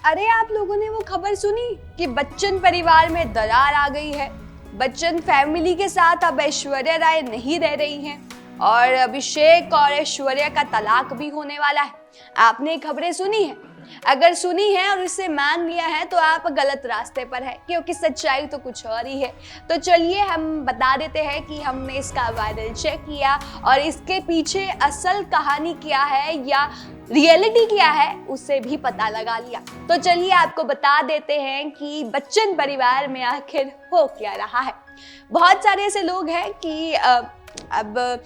अरे आप लोगों ने वो खबर सुनी कि बच्चन परिवार में दरार आ गई है। बच्चन फैमिली के साथ अब ऐश्वर्या राय नहीं रह रही हैं और अभिषेक और ऐश्वर्या का तलाक भी होने वाला है। आपने खबरें सुनी है? अगर सुनी है और इसे मान लिया है तो आप गलत रास्ते पर है, क्योंकि सच्चाई तो कुछ और ही है। तो चलिए हम बता देते हैं कि हमने इसका वायरल चेक किया और इसके पीछे असल कहानी क्या है या रियलिटी क्या है उसे भी पता लगा लिया। तो चलिए आपको बता देते हैं कि बच्चन परिवार में आखिर हो क्या रहा है। बहुत सारे ऐसे लोग हैं कि अब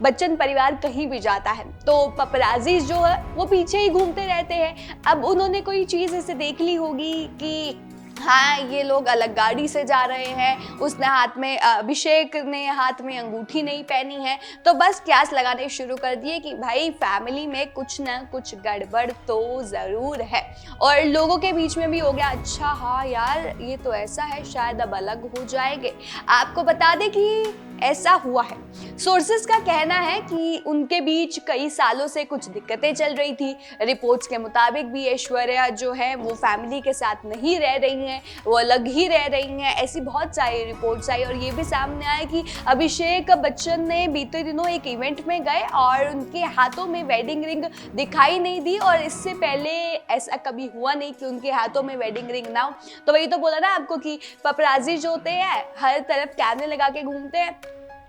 बच्चन परिवार कहीं भी जाता है तो पपराजी जो है वो पीछे ही घूमते रहते हैं। अब उन्होंने कोई चीज़ ऐसे देख ली होगी कि हाँ ये लोग अलग गाड़ी से जा रहे हैं, उसने हाथ में अभिषेक ने हाथ में अंगूठी नहीं पहनी है, तो बस क्यास लगाने शुरू कर दिए कि भाई फैमिली में कुछ ना कुछ गड़बड़ तो ज़रूर है। और लोगों के बीच में भी हो गया, अच्छा हाँ यार ये तो ऐसा है, शायद अब अलग हो जाएंगे। आपको बता दें कि ऐसा हुआ है। सोर्सेस का कहना है कि उनके बीच कई सालों से कुछ दिक्कतें चल रही थी। रिपोर्ट्स के मुताबिक भी ऐश्वर्या जो है वो फैमिली के साथ नहीं रह रही हैं, वो अलग ही रह रही हैं। ऐसी बहुत सारी रिपोर्ट्स आई और ये भी सामने आया कि अभिषेक बच्चन ने बीते दिनों एक इवेंट में गए और उनके हाथों में वेडिंग रिंग दिखाई नहीं दी और इससे पहले ऐसा कभी हुआ नहीं कि उनके हाथों में वेडिंग रिंग ना हो। तो वही तो बोला ना आपको कि पपराजी जो होते हैं हर तरफ कैमरे लगा के घूमते हैं,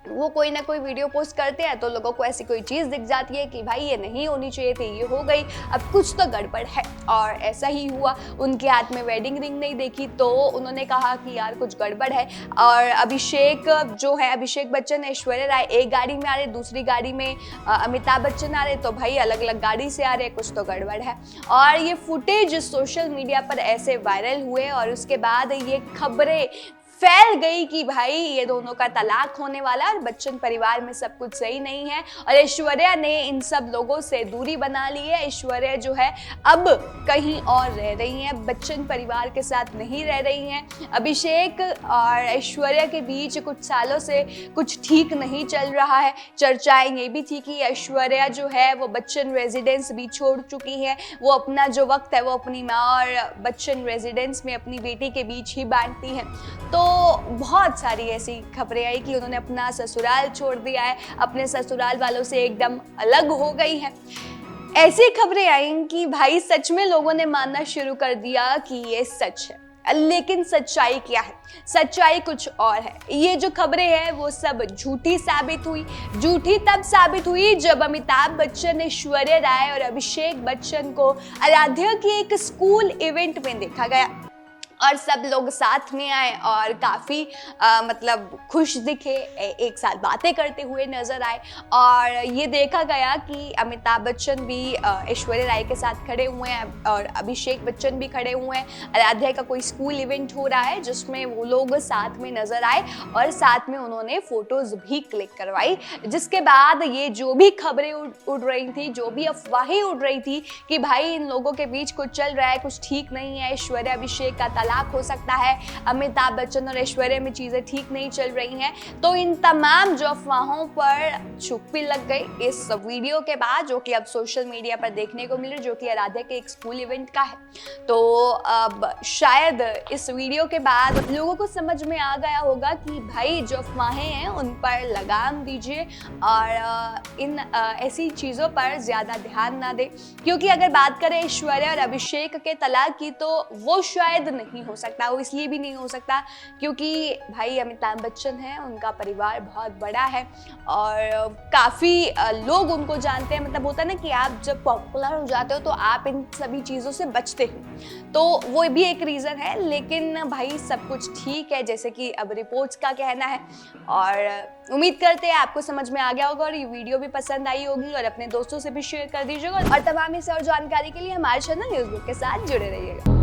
वो कोई ना कोई वीडियो पोस्ट करते हैं तो लोगों को ऐसी कोई चीज़ दिख जाती है कि भाई ये नहीं होनी चाहिए थी, ये हो गई, अब कुछ तो गड़बड़ है। और ऐसा ही हुआ, उनके हाथ में वेडिंग रिंग नहीं देखी तो उन्होंने कहा कि यार कुछ गड़बड़ है। और अभिषेक जो है, अभिषेक बच्चन ऐश्वर्या राय एक गाड़ी में आ रहे, दूसरी गाड़ी में अमिताभ बच्चन आ रहे, तो भाई अलग अलग गाड़ी से आ रहे, कुछ तो गड़बड़ है। और ये फुटेज सोशल मीडिया पर ऐसे वायरल हुए और उसके बाद ये खबरें फैल गई कि भाई ये दोनों का तलाक होने वाला है और बच्चन परिवार में सब कुछ सही नहीं है और ऐश्वर्या ने इन सब लोगों से दूरी बना ली है। ऐश्वर्या जो है अब कहीं और रह रही हैं, बच्चन परिवार के साथ नहीं रह रही हैं। अभिषेक और ऐश्वर्या के बीच कुछ सालों से कुछ ठीक नहीं चल रहा है। चर्चाएं ये भी थी कि ऐश्वर्या जो है वो बच्चन रेजिडेंस भी छोड़ चुकी है, वो अपना जो वक्त है वो अपनी माँ और बच्चन रेजिडेंस में अपनी बेटी के बीच ही बांटती हैं। तो बहुत सारी ऐसी खबरें आई कि उन्होंने अपना ससुराल छोड़ दिया है, अपने ससुराल वालों से एकदम अलग हो गई है। ऐसी खबरें आई कि भाई सच में लोगों ने मानना शुरू कर दिया कि ये सच है। लेकिन सच्चाई क्या है? सच्चाई कुछ और है। ये जो खबरें हैं वो सब झूठी साबित हुई। झूठी तब साबित हुई जब अमिताभ बच्चन, ऐश्वर्या राय और अभिषेक बच्चन को आराध्या के एक स्कूल इवेंट में देखा गया और सब लोग साथ में आए और काफ़ी मतलब खुश दिखे, एक साथ बातें करते हुए नजर आए। और ये देखा गया कि अमिताभ बच्चन भी ऐश्वर्या राय के साथ खड़े हुए हैं और अभिषेक बच्चन भी खड़े हुए हैं। आराध्या का कोई स्कूल इवेंट हो रहा है जिसमें वो लोग साथ में नजर आए और साथ में उन्होंने फोटोज भी क्लिक करवाई। जिसके बाद ये जो भी खबरें उड़ रही थी, जो भी अफवाहें उड़ रही थी कि भाई इन लोगों के बीच कुछ चल रहा है, कुछ ठीक नहीं है, ऐश्वर्या अभिषेक का तलाक हो सकता है, अमिताभ बच्चन और ऐश्वर्या में चीजें ठीक नहीं चल रही हैं, तो इन तमाम जो अफवाहों पर चुप्पी लग गई इस वीडियो के बाद, जो कि अब सोशल मीडिया पर देखने को मिल रही, जो कि आराध्या के एक स्कूल इवेंट का है। तो अब शायद इस वीडियो के बाद लोगों को समझ में आ गया होगा कि भाई जो अफवाहें हैं उन पर लगाम दीजिए और इन ऐसी चीजों पर ज्यादा ध्यान ना दें। क्योंकि अगर बात करें ऐश्वर्या और अभिषेक के तलाक की तो वो शायद नहीं हो सकता। वो इसलिए भी नहीं हो सकता क्योंकि भाई अमिताभ बच्चन है, उनका परिवार बहुत बड़ा है और काफ़ी लोग उनको जानते हैं। मतलब होता है ना कि आप जब पॉपुलर हो जाते हो तो आप इन सभी चीज़ों से बचते हो, तो वो भी एक रीज़न है। लेकिन भाई सब कुछ ठीक है जैसे कि अब रिपोर्ट्स का कहना है और उम्मीद करते हैं आपको समझ में आ गया होगा और ये वीडियो भी पसंद आई होगी और अपने दोस्तों से भी शेयर कर दीजिएगा। और तमाम इस और जानकारी के लिए हमारे चैनल न्यूज़ बुक के साथ जुड़े रहिएगा।